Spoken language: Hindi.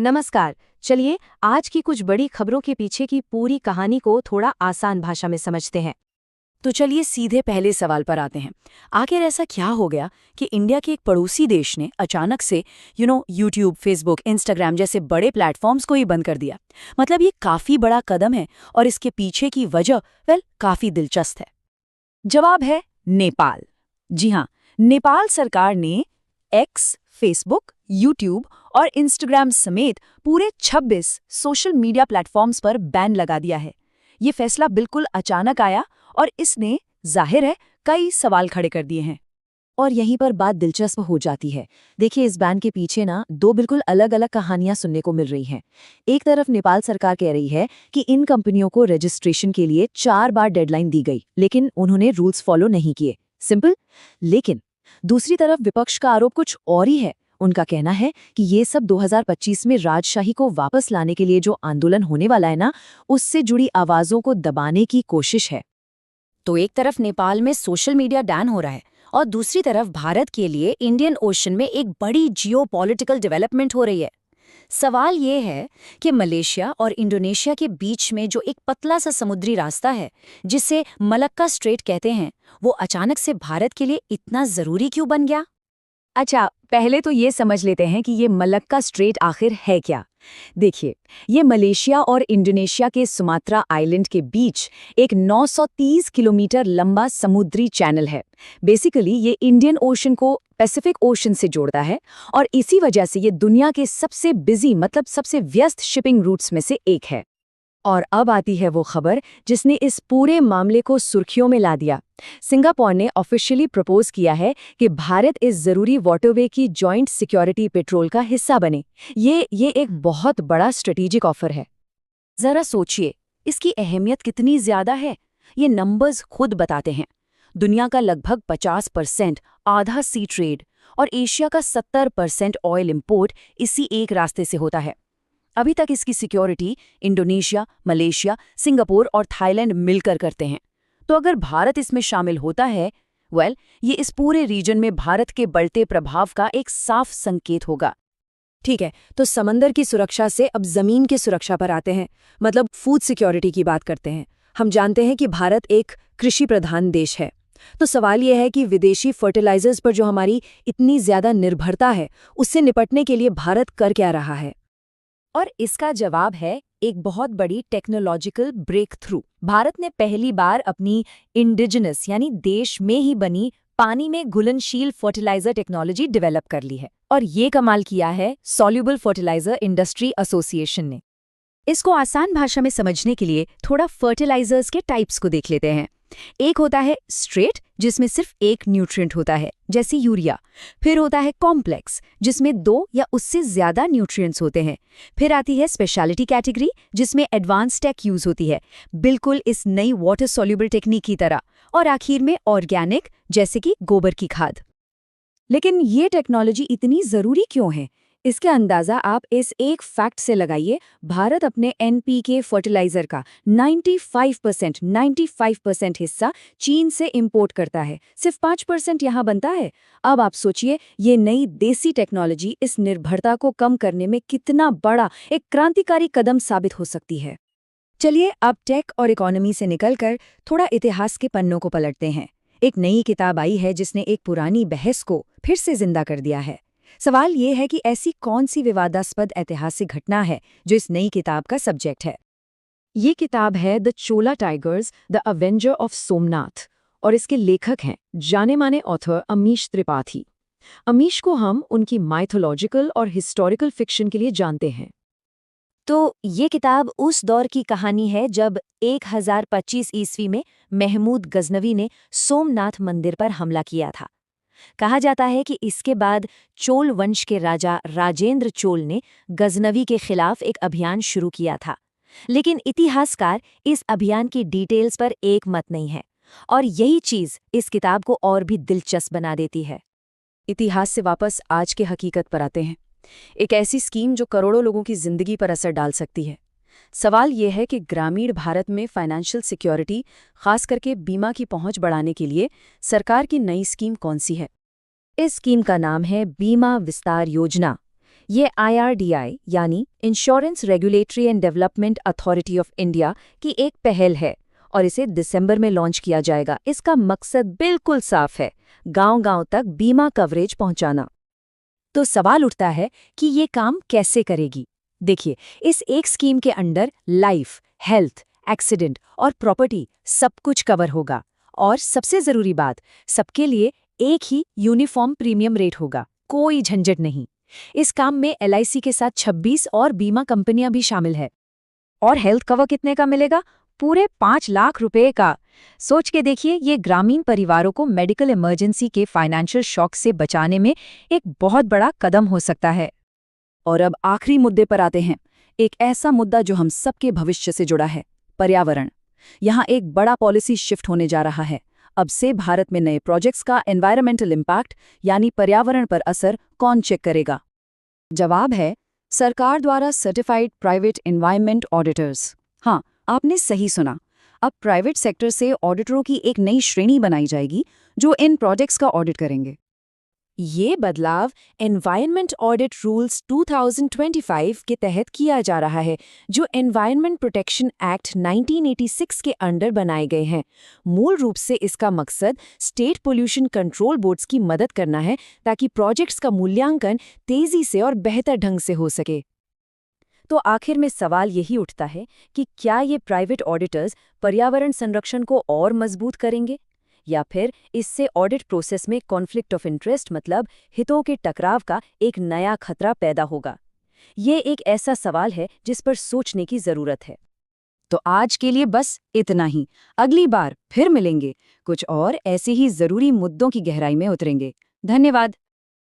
नमस्कार। चलिए आज की कुछ बड़ी खबरों के पीछे की पूरी कहानी को थोड़ा आसान भाषा में समझते हैं। तो चलिए सीधे पहले सवाल पर आते हैं। आखिर ऐसा क्या हो गया कि इंडिया के एक पड़ोसी देश ने अचानक से यूट्यूब, फेसबुक, इंस्टाग्राम जैसे बड़े प्लेटफॉर्म्स को ही बंद कर दिया। मतलब ये काफी बड़ा कदम है और इसके पीछे की वजह काफी दिलचस्प है। जवाब है नेपाल। जी हाँ, नेपाल सरकार ने एक्स, फेसबुक, यूट्यूब और इंस्टाग्राम समेत पूरे 26 सोशल मीडिया प्लेटफॉर्म्स पर बैन लगा दिया है। ये फैसला बिल्कुल अचानक आया और इसने जाहिर है कई सवाल खड़े कर दिए हैं। और यहीं पर बात दिलचस्प हो जाती है। देखिए इस बैन के पीछे ना दो बिल्कुल अलग अलग कहानियां सुनने को मिल रही हैं। एक तरफ नेपाल सरकार कह रही है कि इन कंपनियों को रजिस्ट्रेशन के लिए 4 बार डेडलाइन दी गई, लेकिन उन्होंने रूल्स फॉलो नहीं किए। सिंपल। लेकिन दूसरी तरफ विपक्ष का आरोप कुछ और ही है। उनका कहना है कि ये सब 2025 में राजशाही को वापस लाने के लिए जो आंदोलन होने वाला है ना, उससे जुड़ी आवाजों को दबाने की कोशिश है। तो एक तरफ नेपाल में सोशल मीडिया बैन हो रहा है और दूसरी तरफ भारत के लिए इंडियन ओशन में एक बड़ी जियोपॉलिटिकल डेवलपमेंट हो रही है। सवाल ये है कि मलेशिया और इंडोनेशिया के बीच में जो एक पतला सा समुद्री रास्ता है, जिसे मलक्का स्ट्रेट कहते हैं, वो अचानक से भारत के लिए इतना जरूरी क्यों बन गया? अच्छा, पहले तो ये समझ लेते हैं कि ये मलक्का स्ट्रेट आखिर है क्या। देखिए, ये मलेशिया और इंडोनेशिया के सुमात्रा आइलैंड के बीच एक 930 किलोमीटर लंबा समुद्री चैनल है। बेसिकली ये इंडियन ओशन को पैसिफिक ओशन से जोड़ता है और इसी वजह से ये दुनिया के सबसे बिजी मतलब सबसे व्यस्त शिपिंग रूट्स में से एक है। और अब आती है वो खबर जिसने इस पूरे मामले को सुर्खियों में ला दिया। सिंगापुर ने ऑफिशियली प्रपोज किया है कि भारत इस जरूरी वाटरवे की जॉइंट सिक्योरिटी पेट्रोल का हिस्सा बने। ये एक बहुत बड़ा स्ट्रेटेजिक ऑफर है। जरा सोचिए, इसकी अहमियत कितनी ज्यादा है। ये नंबर्स खुद बताते हैं। दुनिया का लगभग 50% आधा सी ट्रेड और एशिया का 70% ऑयल इंपोर्ट इसी एक रास्ते से होता है। अभी तक इसकी सिक्योरिटी इंडोनेशिया, मलेशिया, सिंगापुर और थाईलैंड मिलकर करते हैं। तो अगर भारत इसमें शामिल होता है, ये इस पूरे रीजन में भारत के बढ़ते प्रभाव का एक साफ संकेत होगा। ठीक है, तो समंदर की सुरक्षा से अब जमीन की सुरक्षा पर आते हैं, मतलब फूड सिक्योरिटी की बात करते हैं। हम जानते हैं कि भारत एक कृषि प्रधान देश है। तो सवाल यह है कि विदेशी फर्टिलाइजर्स पर जो हमारी इतनी ज्यादा निर्भरता है, उससे निपटने के लिए भारत कर क्या रहा है? और इसका जवाब है एक बहुत बड़ी टेक्नोलॉजिकल ब्रेक थ्रू। भारत ने पहली बार अपनी इंडिजिनस यानी देश में ही बनी पानी में घुलनशील फर्टिलाइजर टेक्नोलॉजी डेवलप कर ली है। और ये कमाल किया है सॉल्युबल फर्टिलाइजर इंडस्ट्री एसोसिएशन ने। इसको आसान भाषा में समझने के लिए थोड़ा फर्टिलाइजर्स के टाइप्स को देख लेते हैं। एक होता है स्ट्रेट, जिसमें सिर्फ एक न्यूट्रिएंट होता है, जैसे यूरिया। फिर होता है कॉम्प्लेक्स, जिसमें 2 या उससे ज्यादा न्यूट्रिएंट्स होते हैं। फिर आती है स्पेशलिटी कैटेगरी, जिसमें एडवांस टेक यूज होती है, बिल्कुल इस नई वाटर सॉल्युबल टेक्निक की तरह। और आखिर में ऑर्गेनिक, जैसे कि गोबर की खाद। लेकिन ये टेक्नोलॉजी इतनी जरूरी क्यों है? इसके अंदाजा आप इस एक फैक्ट से लगाइए। भारत अपने एनपीके फर्टिलाइजर का 95% हिस्सा चीन से इंपोर्ट करता है, सिर्फ 5% यहाँ बनता है। अब आप सोचिए, ये नई देसी टेक्नोलॉजी इस निर्भरता को कम करने में कितना बड़ा एक क्रांतिकारी कदम साबित हो सकती है। चलिए अब टेक और इकोनॉमी से निकलकर थोड़ा इतिहास के पन्नों को पलटते हैं। एक नई किताब आई है जिसने एक पुरानी बहस को फिर से जिंदा कर दिया है। सवाल ये है कि ऐसी कौन सी विवादास्पद ऐतिहासिक घटना है जो इस नई किताब का सब्जेक्ट है। ये किताब है the Chola tigers, the Avenger of Somnath, और इसके लेखक हैं जाने माने ऑथर अमीश त्रिपाठी। अमीश को हम उनकी माइथोलॉजिकल और हिस्टोरिकल फिक्शन के लिए जानते हैं। तो ये किताब उस दौर की कहानी है जब 1025 ईस्वी में महमूद गजनवी ने सोमनाथ मंदिर पर हमला किया था। कहा जाता है कि इसके बाद चोल वंश के राजा राजेंद्र चोल ने गजनवी के खिलाफ एक अभियान शुरू किया था। लेकिन इतिहासकार इस अभियान की डिटेल्स पर एक मत नहीं है, और यही चीज इस किताब को और भी दिलचस्प बना देती है। इतिहास से वापस आज के हकीकत पर आते हैं। एक ऐसी स्कीम जो करोड़ों लोगों की जिंदगी पर असर डाल सकती है। सवाल यह है कि ग्रामीण भारत में फाइनेंशियल सिक्योरिटी, खास करके बीमा की पहुंच बढ़ाने के लिए सरकार की नई स्कीम कौन सी है? इस स्कीम का नाम है बीमा विस्तार योजना। ये IRDI यानी insurance regulatory and development authority of India की एक पहल है और इसे दिसंबर में लॉन्च किया जाएगा। इसका मकसद बिल्कुल साफ है, गांव-गांव तक बीमा कवरेज पहुंचाना। तो सवाल उठता है कि ये काम कैसे करेगी। देखिए, इस एक स्कीम के अंडर लाइफ, हेल्थ, एक्सीडेंट और प्रॉपर्टी सब कुछ कवर होगा। और सबसे जरूरी बात, सबके लिए एक ही यूनिफॉर्म प्रीमियम रेट होगा, कोई झंझट नहीं। इस काम में LIC के साथ 26 और बीमा कंपनियां भी शामिल है। और हेल्थ कवर कितने का मिलेगा? पूरे 5 लाख रुपए का। सोच के देखिए, ये ग्रामीण परिवारों को मेडिकल इमरजेंसी के फाइनेंशियल शॉक से बचाने में एक बहुत बड़ा कदम हो सकता है। और अब आखिरी मुद्दे पर आते हैं, एक ऐसा मुद्दा जो हम सबके भविष्य से जुड़ा है, पर्यावरण। यहाँ एक बड़ा पॉलिसी शिफ्ट होने जा रहा है। अब से भारत में नए प्रोजेक्ट्स का एनवायरमेंटल इम्पैक्ट यानी पर्यावरण पर असर कौन चेक करेगा? जवाब है सरकार द्वारा सर्टिफाइड प्राइवेट एनवायरमेंट ऑडिटर्स। हाँ, आपने सही सुना। अब प्राइवेट सेक्टर से ऑडिटरों की एक नई श्रेणी बनाई जाएगी जो इन प्रोजेक्ट्स का ऑडिट करेंगे। ये बदलाव एनवायरनमेंट ऑडिट रूल्स 2025 के तहत किया जा रहा है, जो एनवायरनमेंट प्रोटेक्शन एक्ट 1986 के अंडर बनाए गए हैं। मूल रूप से इसका मकसद स्टेट पोल्यूशन कंट्रोल बोर्ड्स की मदद करना है, ताकि प्रोजेक्ट्स का मूल्यांकन तेजी से और बेहतर ढंग से हो सके। तो आखिर में सवाल यही उठता है कि क्या ये प्राइवेट ऑडिटर्स पर्यावरण संरक्षण को और मजबूत करेंगे, या फिर इससे ऑडिट प्रोसेस में कॉन्फ्लिक्ट ऑफ इंटरेस्ट मतलब हितों के टकराव का एक नया खतरा पैदा होगा? ये एक ऐसा सवाल है जिस पर सोचने की जरूरत है। तो आज के लिए बस इतना ही। अगली बार फिर मिलेंगे, कुछ और ऐसे ही जरूरी मुद्दों की गहराई में उतरेंगे। धन्यवाद।